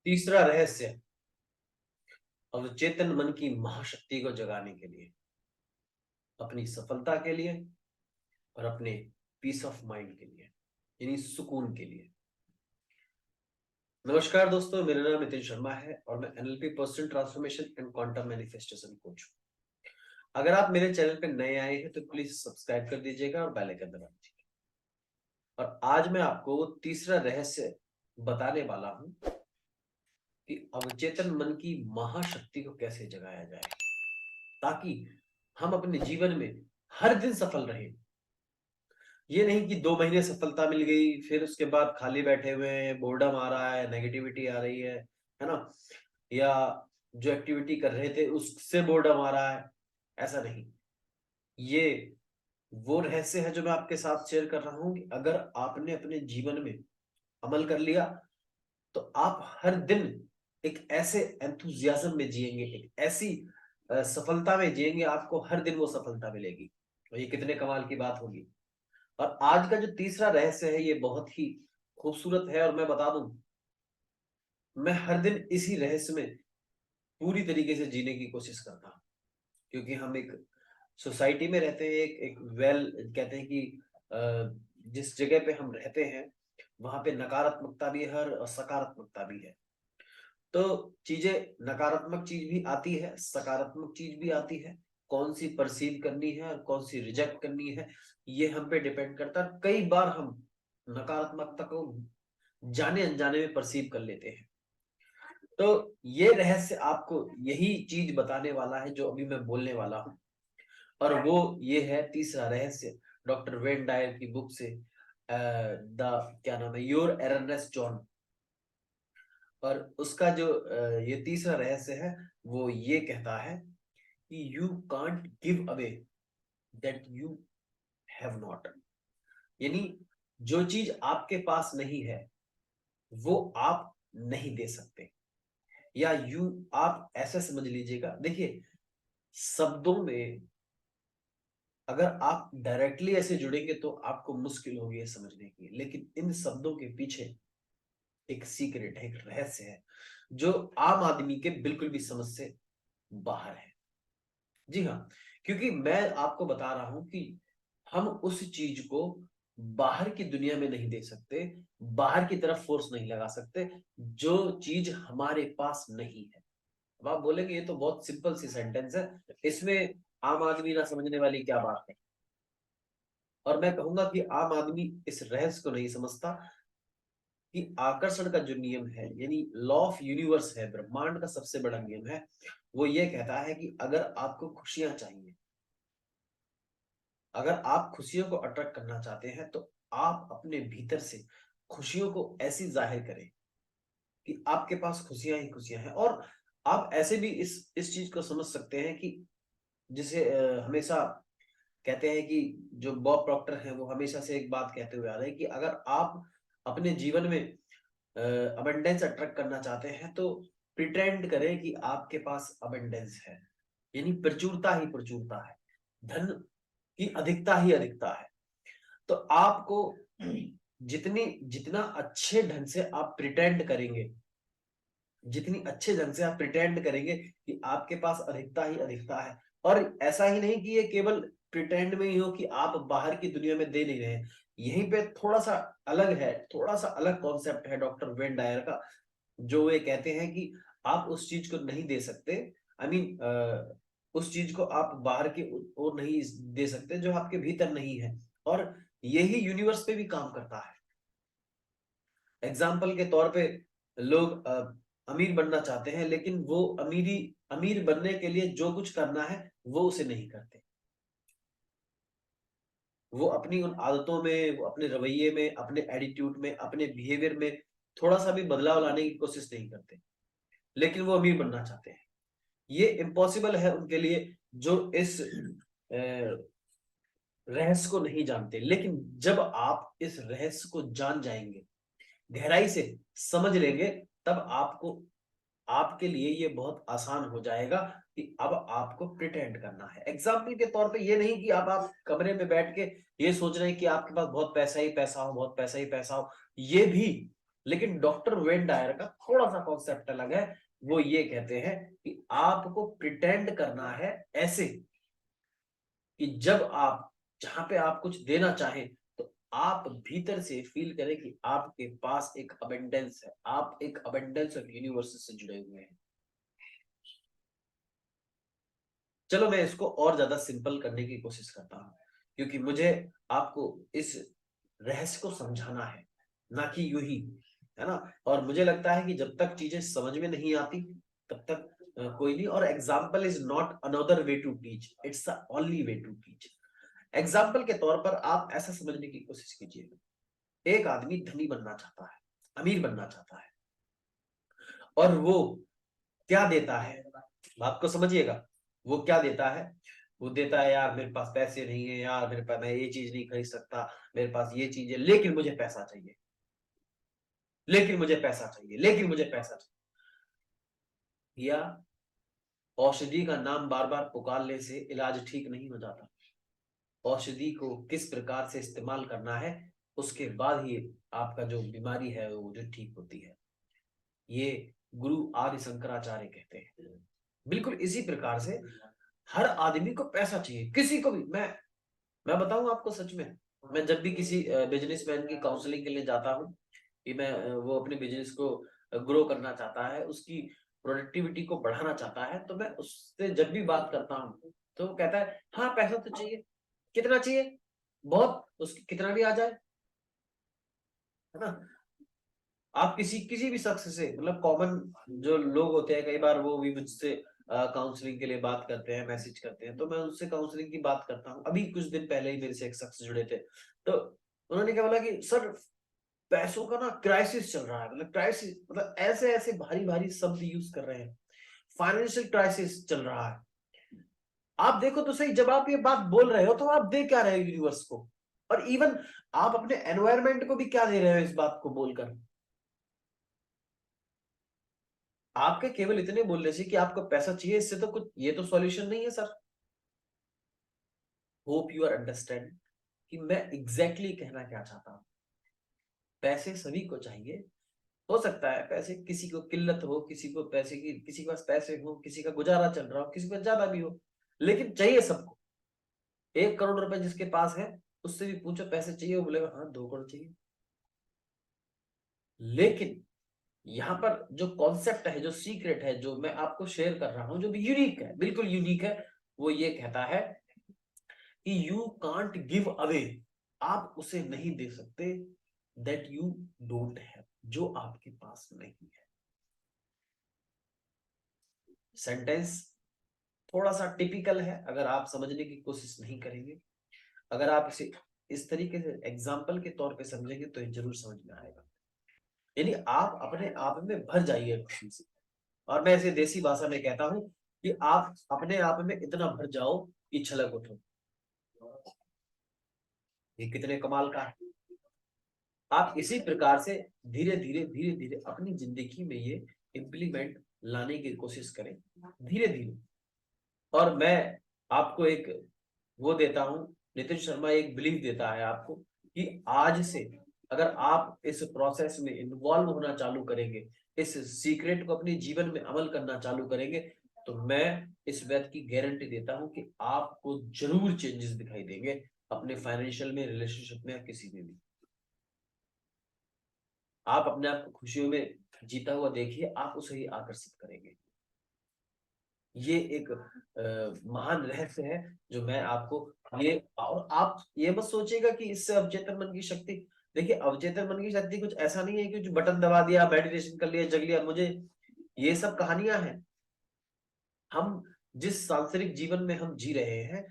तीसरा रहस्य अवचेतन मन की महाशक्ति को जगाने के लिए, अपनी सफलता के लिए और अपने पीस ऑफ माइंड के लिए, यानी सुकून के लिए। नमस्कार दोस्तों, मेरा नाम नितिन शर्मा है और मैं NLP personal transformation and quantum manifestation coach हूं। अगर आप मेरे चैनल पे नए आए हैं तो प्लीज सब्सक्राइब कर दीजिएगा और बेल आइकन दबा दीजिएगा। और आज मैं आपको तीसरा रहस्य बताने वाला हूं कि अवचेतन मन की महाशक्ति को कैसे जगाया जाए, ताकि हम अपने जीवन में हर दिन सफल रहें। ये नहीं कि 2 महीने सफलता मिल गई फिर उसके बाद खाली बैठे हुए हैं, बोर्डम आ रहा है, नेगेटिविटी आ रही है ना, या जो एक्टिविटी कर रहे थे उससे बोर्डम आ रहा है। ऐसा नहीं, ये वो रहस्य है जो मैं आपके साथ शेयर कर रहा हूं कि अगर आपने अपने जीवन में अमल कर लिया तो आप हर दिन एक ऐसे एंथुजियाज्म में जिएंगे, एक ऐसी सफलता में जिएंगे, आपको हर दिन वो सफलता मिलेगी। और ये कितने कमाल की बात होगी। और आज का जो तीसरा रहस्य है ये बहुत ही खूबसूरत है, और मैं बता दूं, मैं हर दिन इसी रहस्य में पूरी तरीके से जीने की कोशिश करता हूं, क्योंकि हम एक सोसाइटी में रहते हैं, एक वेल कहते हैं कि जिस जगह पे हम रहते हैं वहां पे नकारात्मकता भी है और सकारात्मकता भी है। तो चीजें, नकारात्मक चीज भी आती है, सकारात्मक चीज भी आती है। कौन सी परसीव करनी है और कौन सी रिजेक्ट करनी है ये हम पे डिपेंड करता है। कई बार हम नकारात्मकता को जाने अनजाने में परसीव कर लेते हैं। तो ये रहस्य आपको यही चीज बताने वाला है जो अभी मैं बोलने वाला हूं, और वो ये है तीसरा रहस्य डॉक्टर वेन डायर की बुक से, द क्या नाम है, योर एरनेस्ट जॉन। और उसका जो ये तीसरा रहस्य है वो ये कहता है कि you can't give away that you have not. यानी जो चीज आपके पास नहीं है वो आप नहीं दे सकते। या यू, आप ऐसा समझ लीजिएगा, देखिए शब्दों में अगर आप डायरेक्टली ऐसे जुड़ेंगे तो आपको मुश्किल होगी ये समझने की, लेकिन इन शब्दों के पीछे एक सीक्रेट है, एक रहस्य है जो आम आदमी के बिल्कुल भी समझ से बाहर है। जी हाँ, क्योंकि मैं आपको बता रहा हूं कि हम उस चीज को बाहर की दुनिया में नहीं दे सकते, बाहर की तरफ फोर्स नहीं लगा सकते जो चीज हमारे पास नहीं है। अब आप बोलेंगे ये तो बहुत सिंपल सी सेंटेंस है, इसमें आम आदमी ना समझने वाली क्या बात है। और मैं कहूंगा कि आम आदमी इस रहस्य को नहीं समझता कि आकर्षण का जो नियम है, यानी लॉ ऑफ यूनिवर्स है, ब्रह्मांड का सबसे बड़ा नियम है, वो ये कहता है कि अगर आपको खुशियां चाहिए, अगर आप खुशियों को अट्रैक्ट करना चाहते हैं तो आप अपने भीतर से खुशियों को ऐसी जाहिर करें कि आपके पास खुशियां ही खुशियां हैं। और आप ऐसे भी इस चीज को समझ सकते हैं कि जिसे हमेशा कहते हैं कि जो बॉब प्रॉक्टर हैं वो हमेशा से एक बात कहते हुए आ रहे हैं कि अगर आप अपने जीवन में अबंडेंस अट्रैक्ट करना चाहते हैं तो प्रिटेंड करें कि आपके पास अबंडेंस है, यानी प्रचुरता ही प्रचुरता है, धन की अधिकता ही अधिकता है। तो आपको जितनी जितना अच्छे ढंग से आप प्रिटेंड करेंगे, जितनी अच्छे ढंग से आप प्रिटेंड करेंगे कि आपके पास अधिकता ही अधिकता है। और ऐसा ही नहीं कि ये केवल प्रिटेंड में ही हो कि आप बाहर की दुनिया में दे नहीं रहे हैं। यहीं पे थोड़ा सा अलग है, थोड़ा सा अलग कॉन्सेप्ट है डॉक्टर वेन डायर का, जो वे कहते हैं कि आप उस चीज को नहीं दे सकते। आई मीन उस चीज को आप बाहर की ओर नहीं दे सकते जो आपके भीतर नहीं है। और यही यूनिवर्स पे भी काम करता है। एग्जाम्पल के तौर पे लोग अमीर बनना चाहते हैं, लेकिन वो अमीर बनने के लिए जो कुछ करना है वो उसे नहीं करते। वो अपनी उन आदतों में, वो अपने रवैये में, अपने एटीट्यूड में, अपने बिहेवियर में थोड़ा सा भी बदलाव लाने की कोशिश नहीं करते, लेकिन वो अमीर बनना चाहते हैं। ये इम्पॉसिबल है उनके लिए जो इस रहस्य को नहीं जानते। लेकिन जब आप इस रहस्य को जान जाएंगे, गहराई से समझ लेंगे, तब आपको, आपके लिए ये बहुत आसान हो जाएगा कि अब आपको प्रिटेंड करना है। एग्जाम्पल के तौर पे ये नहीं कि अब आप कमरे में बैठ के ये सोच रहे हैं कि आपके पास बहुत पैसा ही पैसा हो, बहुत पैसा ही पैसा हो। ये भी लेकिन डॉक्टर वेन डायर का थोड़ा सा कॉन्सेप्ट अलग है। वो ये कहते हैं कि आपको प्रिटेंड करना है ऐसे कि जब आप जहां पे आप कुछ देना चाहें तो आप भीतर से फील करें कि आपके पास एक अबेंडेंस है, आप एक अबेंडेंस ऑफ यूनिवर्स से जुड़े हुए हैं। चलो मैं इसको और ज्यादा सिंपल करने की कोशिश करता हूं, क्योंकि मुझे आपको इस रहस्य को समझाना है, ना कि यूं ही, है ना। और मुझे लगता है कि जब तक चीजें समझ में नहीं आती तब तक कोई नहीं। और example is not another way to teach, it's the only way to teach. Example के तौर पर आप ऐसा समझने की कोशिश कीजिए, एक आदमी धनी बनना चाहता है, अमीर बनना चाहता है, और वो क्या देता है, बात को समझिएगा। वो क्या देता है? वो देता है, यार मेरे पास पैसे नहीं है, यार मेरे पास, मैं ये चीज नहीं खरीद सकता, मेरे पास ये चीज है लेकिन मुझे पैसा चाहिए, लेकिन मुझे पैसा चाहिए, लेकिन मुझे पैसा चाहिए। या औषधि का नाम बार बार पुकारने से इलाज ठीक नहीं हो जाता। औषधि को किस प्रकार से इस्तेमाल करना है, उसके बाद ही आपका जो बीमारी है वो जो ठीक होती है। ये गुरु आदि शंकराचार्य कहते हैं। बिल्कुल इसी प्रकार से हर आदमी को पैसा चाहिए, किसी को भी। मैं बताऊं आपको सच में, मैं जब भी किसी बिजनेसमैन की काउंसलिंग के लिए जाता हूं कि मैं वो अपने बिजनेस को ग्रो करना चाहता है, उसकी प्रोडक्टिविटी को बढ़ाना चाहता है, तो मैं उससे जब भी बात करता हूं तो वो कहता है हाँ पैसा तो चाहिए। कितना चाहिए? बहुत, उसकी कितना भी आ जाए, है ना। आप किसी किसी भी शख्स से, मतलब कॉमन जो लोग होते हैं, कई बार वो भी मुझसे काउंसलिंग के लिए बात करते हैं, मैसेज करते हैं, तो मैं उनसे काउंसलिंग की बात करता हूँ। अभी कुछ दिन पहले ही मेरे से एक शख्स जुड़े थे, तो उन्होंने क्या बोला कि सर पैसों का ना क्राइसिस चल रहा है, मतलब क्राइसिस, मतलब ऐसे ऐसे भारी भारी शब्द यूज कर रहे हैं, फाइनेंशियल क्राइसिस चल रहा है। आप देखो तो सही, जब आप ये बात बोल रहे हो तो आप दे क्या रहे हो यूनिवर्स को, और इवन आप अपने एनवायरमेंट को भी क्या दे रहे हो इस बात को बोलकर। आपके केवल इतने बोलने से कि आपको पैसा चाहिए, इससे तो कुछ, ये तो सॉल्यूशन नहीं है sir. Hope you are understand कि मैं एग्जैक्टली कहना क्या चाहता हूं। पैसे सभी को चाहिए। हो सकता है पैसे, किसी को किल्लत हो, किसी को पैसे की, किसी के पास पैसे हो, किसी का गुजारा चल रहा हो, किसी को ज्यादा भी हो, लेकिन चाहिए सबको। 1 करोड़ रुपए जिसके पास है, उससे भी पूछो पैसे चाहिए, वो बोलेगा हाँ 2 करोड़ चाहिए। लेकिन यहाँ पर जो कॉन्सेप्ट है, जो सीक्रेट है, जो मैं आपको शेयर कर रहा हूं, जो भी यूनिक है, बिल्कुल यूनिक है, वो ये कहता है कि यू कांट गिव अवे, आप उसे नहीं दे सकते, दैट यू डोंट हैव, जो आपके पास नहीं है। सेंटेंस थोड़ा सा टिपिकल है, अगर आप समझने की कोशिश नहीं करेंगे, अगर आप इसे इस तरीके से एग्जाम्पल के तौर पे समझेंगे तो ये जरूर समझ में आएगा। यानी आप अपने आप में भर जाइए खुशी से। और मैं इसे देसी भाषा में कहता हूं कि आप अपने आप में इतना भर जाओ कि छलक उठो। ये कितने कमाल का है। आप इसी प्रकार से धीरे धीरे धीरे धीरे अपनी जिंदगी में ये इम्प्लीमेंट लाने की कोशिश करें, धीरे धीरे। और मैं आपको एक वो देता हूं, नितिन शर्मा एक बिलीफ देता है आपको कि आज से अगर आप इस प्रोसेस में इन्वॉल्व होना चालू करेंगे, इस सीक्रेट को अपने जीवन में अमल करना चालू करेंगे, तो मैं इस बात की गारंटी देता हूं कि आपको जरूर चेंजेस दिखाई देंगे अपने फाइनेंशियल में, रिलेशनशिप में, या किसी में भी। आप अपने आप को खुशियों में जीता हुआ देखिए, आप उसे ही आकर्षित करेंगे। ये एक महान रहस्य है जो मैं आपको, ये, और आप ये मत सोचिएगा कि इससे अवचेतन मन की शक्ति, देखिए अवचेतन मन की शक्ति कुछ ऐसा नहीं है कि कुछ बटन दबा दिया, मेडिटेशन कर लिया, जग लिया, मुझे ये सब कहानियां हैं। हम जिस सांसारिक जीवन में हम जी रहे हैं,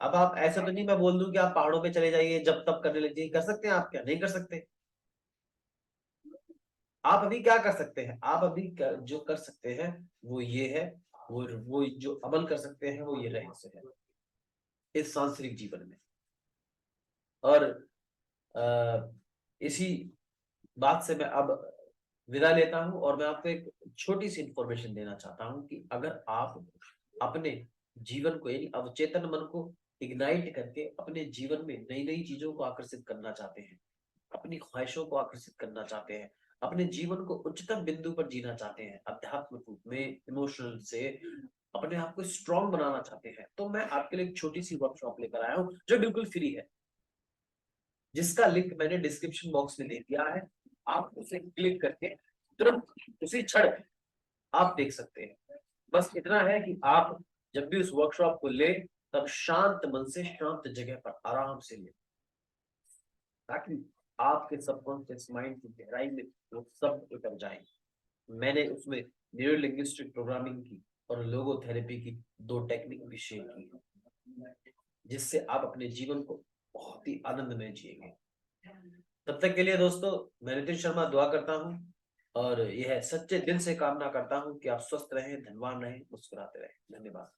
अब आप ऐसा तो नहीं मैं बोल दूं कि आप पहाड़ों पे चले जाइए, जब तब करने लग जाइए, कर सकते हैं आप? क्या नहीं कर सकते? आप अभी क्या कर सकते हैं? आप अभी जो कर सकते हैं वो ये है, वो जो अमल कर सकते हैं वो ये रहस्य है इस सांसारिक जीवन में। और इसी बात से मैं अब विदा लेता हूं, और मैं आपको एक छोटी सी इंफॉर्मेशन देना चाहता हूं कि अगर आप अपने जीवन को, यानी अवचेतन मन को इग्नाइट करके अपने जीवन में नई नई चीजों को आकर्षित करना चाहते हैं, अपनी ख्वाहिशों को आकर्षित करना चाहते हैं, अपने जीवन को उच्चतम बिंदु पर जीना चाहते हैं, आध्यात्मिक रूप में, इमोशनल से अपने आप को स्ट्रांग बनाना चाहते हैं, तो मैं आपके लिए एक छोटी सी वर्कशॉप लेकर आया हूँ जो बिल्कुल फ्री है, जिसका लिंक मैंने डिस्क्रिप्शन बॉक्स में दे दिया है। आप उसे क्लिक करके तुरंत उसी क्षण आप देख सकते हैं। बस इतना है कि आप जब भी उस वर्कशॉप को ले, तब शांत मन से शांत जगह पर आराम से ले, ताकि आपके सबकॉन्शियस माइंड की गहराई में वो सब उतर जाए। मैंने उसमें न्यूरो लिंग्विस्टिक प्रोग्रामिंग की और लोगोथेरेपी की 2 टेक्निक भी शेयर की है, जिससे आप अपने जीवन को बहुत ही आनंदमय जिएंगे। तब तक के लिए दोस्तों, मैं नितिन शर्मा दुआ करता हूँ और यह सच्चे दिल से कामना करता हूँ कि आप स्वस्थ रहें, धनवान रहें, मुस्कुराते रहें। धन्यवाद।